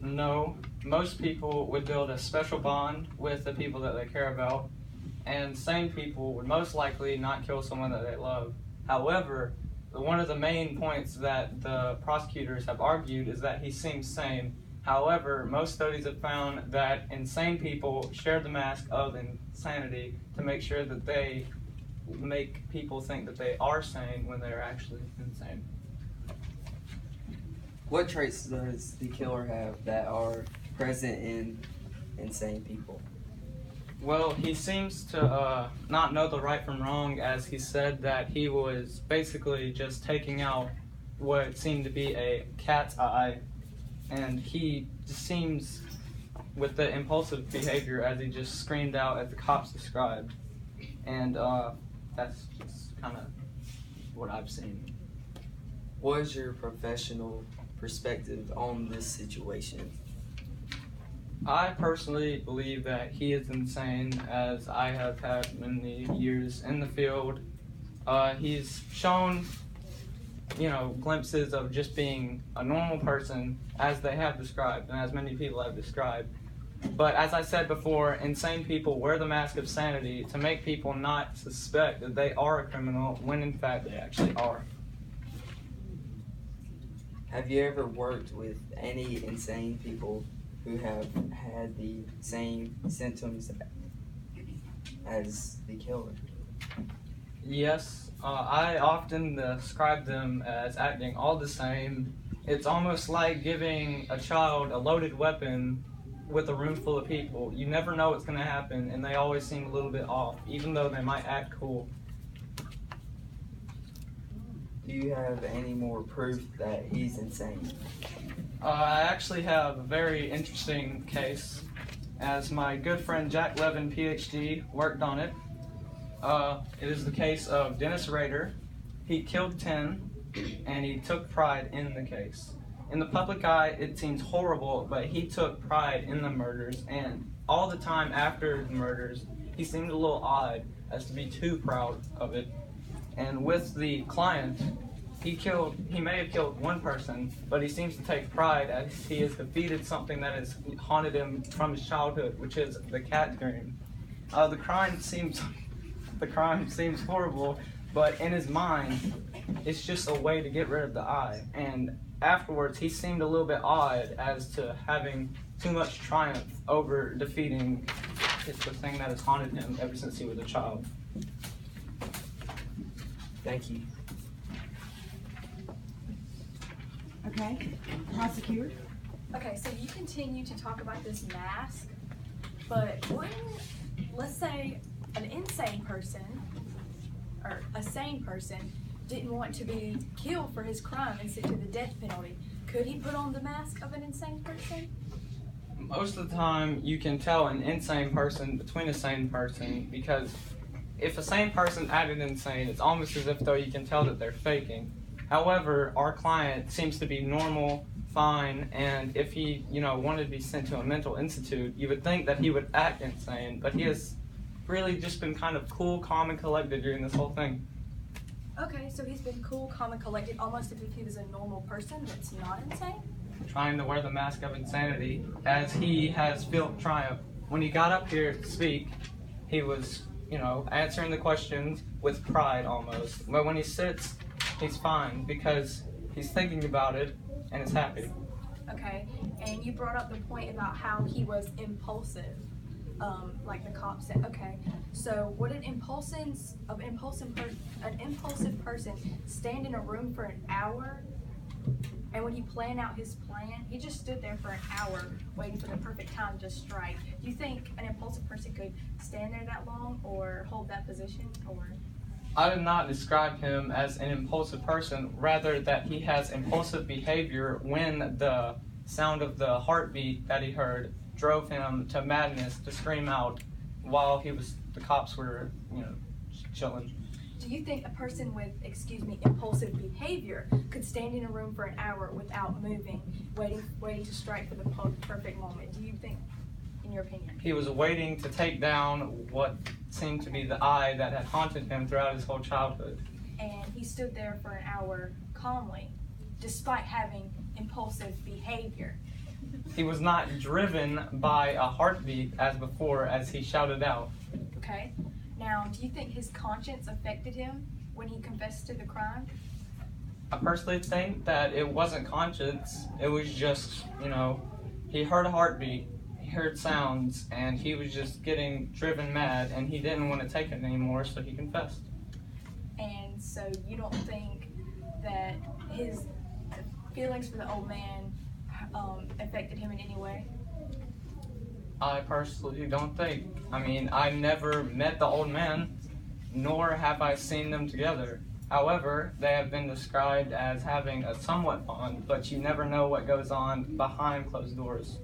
No, most people would build a special bond with the people that they care about, and sane people would most likely not kill someone that they love. However, one of the main points that the prosecutors have argued is that he seems sane. However, most studies have found that insane people share the mask of insanity to make sure that they make people think that they are sane when they're actually insane. What traits does the killer have that are present in insane people? Well, he seems to not know the right from wrong, as he said that he was basically just taking out what seemed to be a cat's eye, and he just seems with the impulsive behavior as he just screamed out as the cops described, and that's just kind of what I've seen. What is your professional perspective on this situation? I personally believe that he is insane, as I have had many years in the field. He's shown, glimpses of just being a normal person, as they have described, and as many people have described. But as I said before, insane people wear the mask of sanity to make people not suspect that they are a criminal, when in fact they actually are. Have you ever worked with any insane people who have had the same symptoms as the killer? Yes, I often describe them as acting all the same. It's almost like giving a child a loaded weapon with a room full of people. You never know what's going to happen, and they always seem a little bit off, even though they might act cool. Do you have any more proof that he's insane? I actually have a very interesting case, as my good friend Jack Levin, PhD, worked on it. It is the case of Dennis Rader. He killed 10, and he took pride in the case. In the public eye, it seems horrible, but he took pride in the murders, and all the time after the murders, he seemed a little odd as to be too proud of it. And with the client, he may have killed one person, but he seems to take pride as he has defeated something that has haunted him from his childhood, which is the cat dream. The crime seems horrible, but in his mind, it's just a way to get rid of the eye. And afterwards, he seemed a little bit odd as to having too much triumph over defeating the thing that has haunted him ever since he was a child. Thank you. Okay, prosecutor. Okay, so you continue to talk about this mask, but let's say an insane person or a sane person didn't want to be killed for his crime and sent to the death penalty. Could he put on the mask of an insane person? Most of the time, you can tell an insane person between a sane person, because if a sane person acted insane, it's almost as if though you can tell that they're faking. However, our client seems to be normal, fine, and if he, wanted to be sent to a mental institute, you would think that he would act insane, but he has really just been kind of cool, calm, and collected during this whole thing. Okay, so he's been cool, calm, and collected, almost as if he was a normal person that's not insane? Trying to wear the mask of insanity, as he has felt triumph. When he got up here to speak, he was, answering the questions with pride almost. But when he sits, he's fine because he's thinking about it and is happy. Okay, and you brought up the point about how he was impulsive, like the cop said. Okay, so would an impulsive person stand in a room for an hour, and would he plan out his plan? He just stood there for an hour waiting for the perfect time to strike. Do you think an impulsive person could stand there that long or hold that position, or? I did not describe him as an impulsive person, rather that he has impulsive behavior when the sound of the heartbeat that he heard drove him to madness to scream out while the cops were, chilling. Do you think a person with, impulsive behavior could stand in a room for an hour without moving, waiting to strike for the perfect moment? Do you think, in your opinion? He was waiting to take down what seemed to be the eye that had haunted him throughout his whole childhood. And he stood there for an hour calmly, despite having impulsive behavior. He was not driven by a heartbeat as before, as he shouted out. Okay. Now, do you think his conscience affected him when he confessed to the crime? I personally think that it wasn't conscience. It was just, he heard a heartbeat, he heard sounds, and he was just getting driven mad, and he didn't want to take it anymore, so he confessed. And so you don't think that his feelings for the old man affected him in any way? I personally don't think. I never met the old man, nor have I seen them together. However, they have been described as having a somewhat bond, but you never know what goes on behind closed doors.